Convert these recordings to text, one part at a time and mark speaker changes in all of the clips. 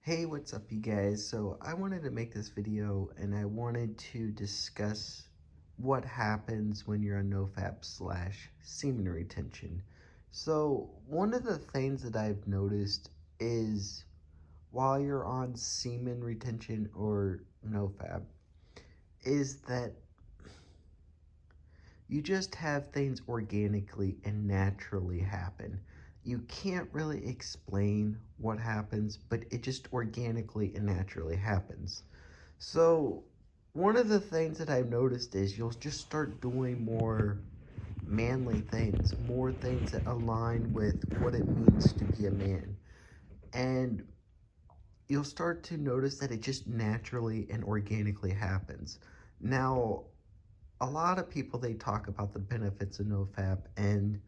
Speaker 1: Hey, what's up you guys? So I wanted to make this video and I wanted to discuss what happens when you're on Nofap slash semen retention. So one of the things that I've noticed is while you're on semen retention or Nofap is that you just have things organically and naturally happen. You can't really explain what happens, but it just organically and naturally happens. So, one of the things that I've noticed is you'll just start doing more manly things, more things that align with what it means to be a man. And you'll start to notice that it just naturally and organically happens. Now, a lot of people, they talk about the benefits of NoFap and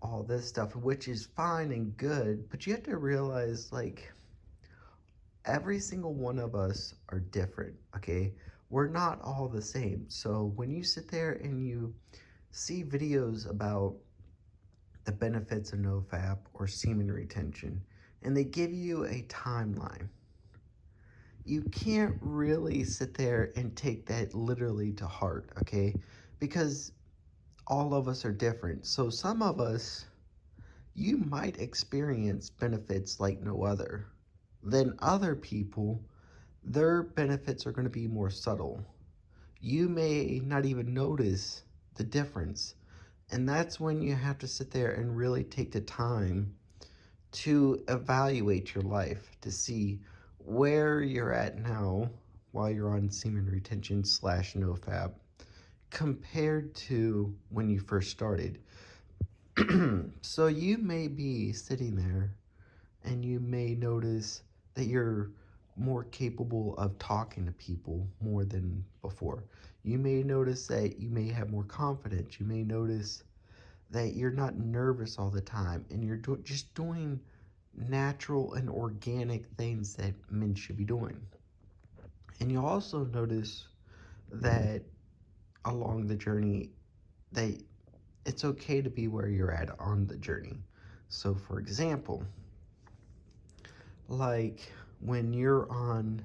Speaker 1: all this stuff, which is fine and good, but you have to realize, like, every single one of us are different, okay? We're not all the same. So when you sit there and you see videos about the benefits of NoFap or semen retention, and they give you a timeline, you can't really sit there and take that literally to heart, okay? Because all of us are different. So some of us, you might experience benefits like no other. Then other people, their benefits are going to be more subtle. You may not even notice the difference. And that's when you have to sit there and really take the time to evaluate your life to see where you're at now while you're on semen retention slash NoFap compared to when you first started. So you may be sitting there and you may notice that you're more capable of talking to people more than before. You may notice that you may have more confidence. You may notice that you're not nervous all the time and you're just doing natural and organic things that men should be doing. And you also notice that along the journey that it's okay to be where you're at on the journey. So for example, like when you're on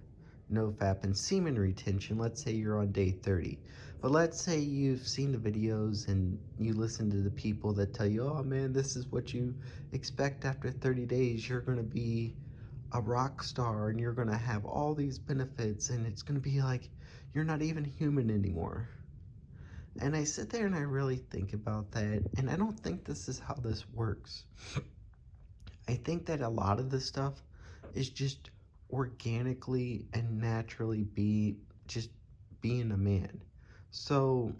Speaker 1: NoFap and semen retention, let's say you're on day 30, but let's say you've seen the videos and you listen to the people that tell you, oh man, this is what you expect after 30 days. You're going to be a rock star and you're going to have all these benefits and it's going to be like you're not even human anymore. And I sit there and I really think about that, and I don't think this is how this works. I think that a lot of this stuff is just organically and naturally just being a man. So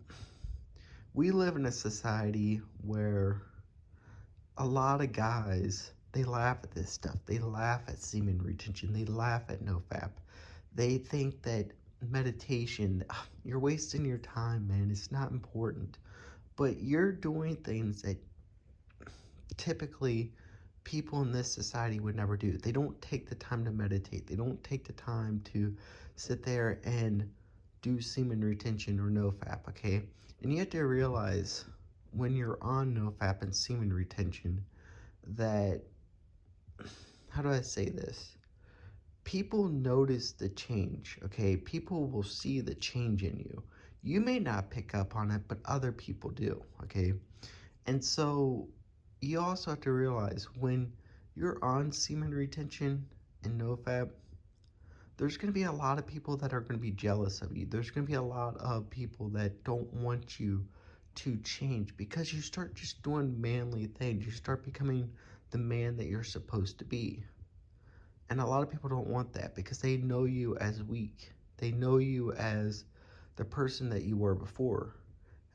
Speaker 1: we live in a society where a lot of guys, they laugh at this stuff. They laugh at semen retention. They laugh at NoFap. They think that meditation, you're wasting your time, man. It's not important. But you're doing things that typically people in this society would never do. They don't take the time to meditate. They don't take the time to sit there and do semen retention or NoFap, okay? And you have to realize when you're on NoFap and semen retention that, how do I say this? People notice the change, okay? People will see the change in you. You may not pick up on it, but other people do, okay? And so you also have to realize when you're on semen retention and NoFap, there's going to be a lot of people that are going to be jealous of you. There's going to be a lot of people that don't want you to change because you start just doing manly things. You start becoming the man that you're supposed to be. And a lot of people don't want that because they know you as weak. They know you as the person that you were before.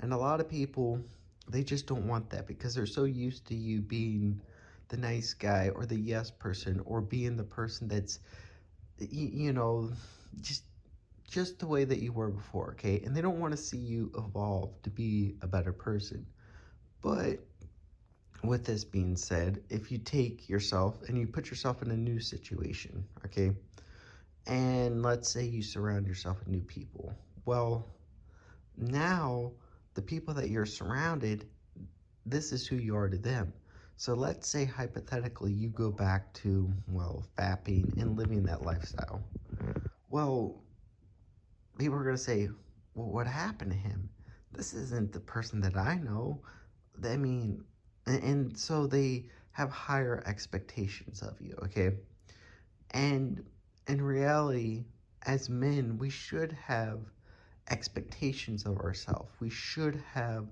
Speaker 1: And a lot of people, they just don't want that because they're so used to you being the nice guy or the yes person or being the person that's, you know, just the way that you were before, okay? And they don't want to see you evolve to be a better person. But with this being said, if you take yourself and you put yourself in a new situation, okay? And let's say you surround yourself with new people. Well, now the people that you're surrounded, this is who you are to them. So let's say hypothetically you go back to, well, fapping and living that lifestyle. Well, people are going to say, well, what happened to him? This isn't the person that I know. I mean, and so they have higher expectations of you, okay? And in reality, as men, we should have expectations of ourselves. We should have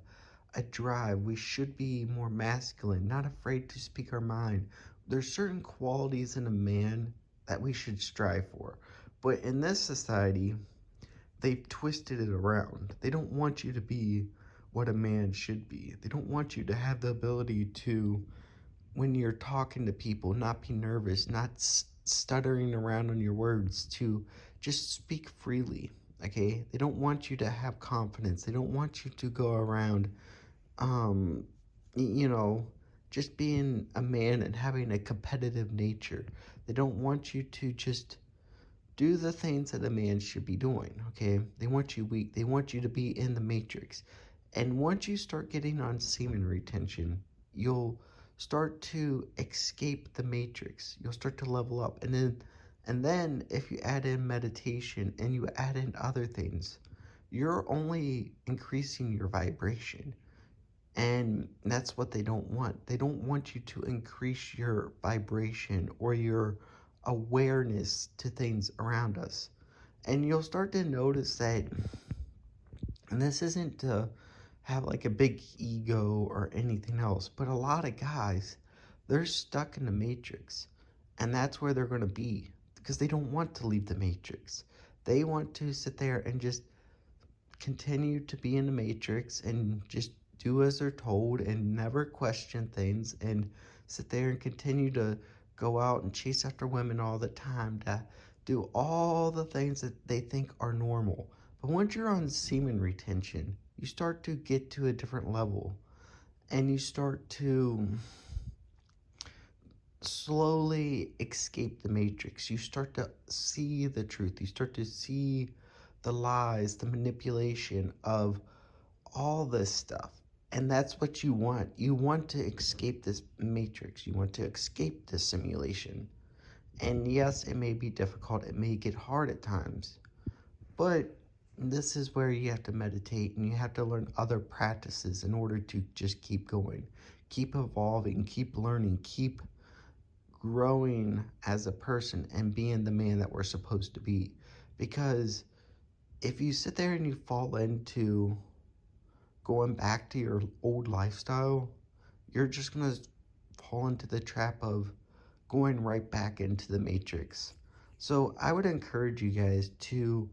Speaker 1: a drive. We should be more masculine, not afraid to speak our mind. There's certain qualities in a man that we should strive for. But in this society, they've twisted it around. They don't want you to be what a man should be. They don't want you to have the ability to, when you're talking to people, not be nervous, not stuttering around on your words, to just speak freely. Okay, they don't want you to have confidence. They don't want you to go around um you know, just being a man and having a competitive nature. They don't want you to just do the things that a man should be doing. Okay, they want you weak. They want you to be in the matrix. And once you start getting on semen retention, you'll start to escape the matrix. You'll start to level up. And then if you add in meditation and you add in other things, you're only increasing your vibration. And that's what they don't want. They don't want you to increase your vibration or your awareness to things around us. And you'll start to notice that, and this isn't to have like a big ego or anything else, but a lot of guys, they're stuck in the matrix. And that's where they're going to be because they don't want to leave the matrix. They want to sit there and just continue to be in the matrix and just do as they're told and never question things and sit there and continue to go out and chase after women all the time, to do all the things that they think are normal. But once you're on semen retention, you start to get to a different level and you start to slowly escape the matrix. You start to see the truth. You start to see the lies, the manipulation of all this stuff. And that's what you want. You want to escape this matrix. You want to escape this simulation. And yes, it may be difficult. It may get hard at times. But this is where you have to meditate and you have to learn other practices in order to just keep going, keep evolving, keep learning, keep growing as a person and being the man that we're supposed to be. Because if you sit there and you fall into going back to your old lifestyle, you're just going to fall into the trap of going right back into the matrix. So I would encourage you guys to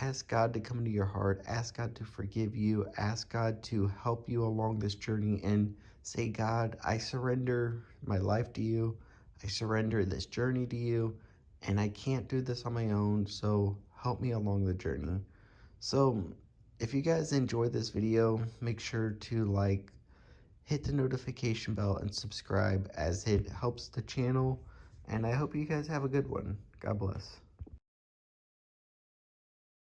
Speaker 1: ask God to come into your heart, ask God to forgive you, ask God to help you along this journey, and say, God, I surrender my life to you. I surrender this journey to you, and I can't do this on my own, so help me along the journey. So if you guys enjoyed this video, make sure to like, hit the notification bell, and subscribe as it helps the channel. And I hope you guys have a good one. God bless.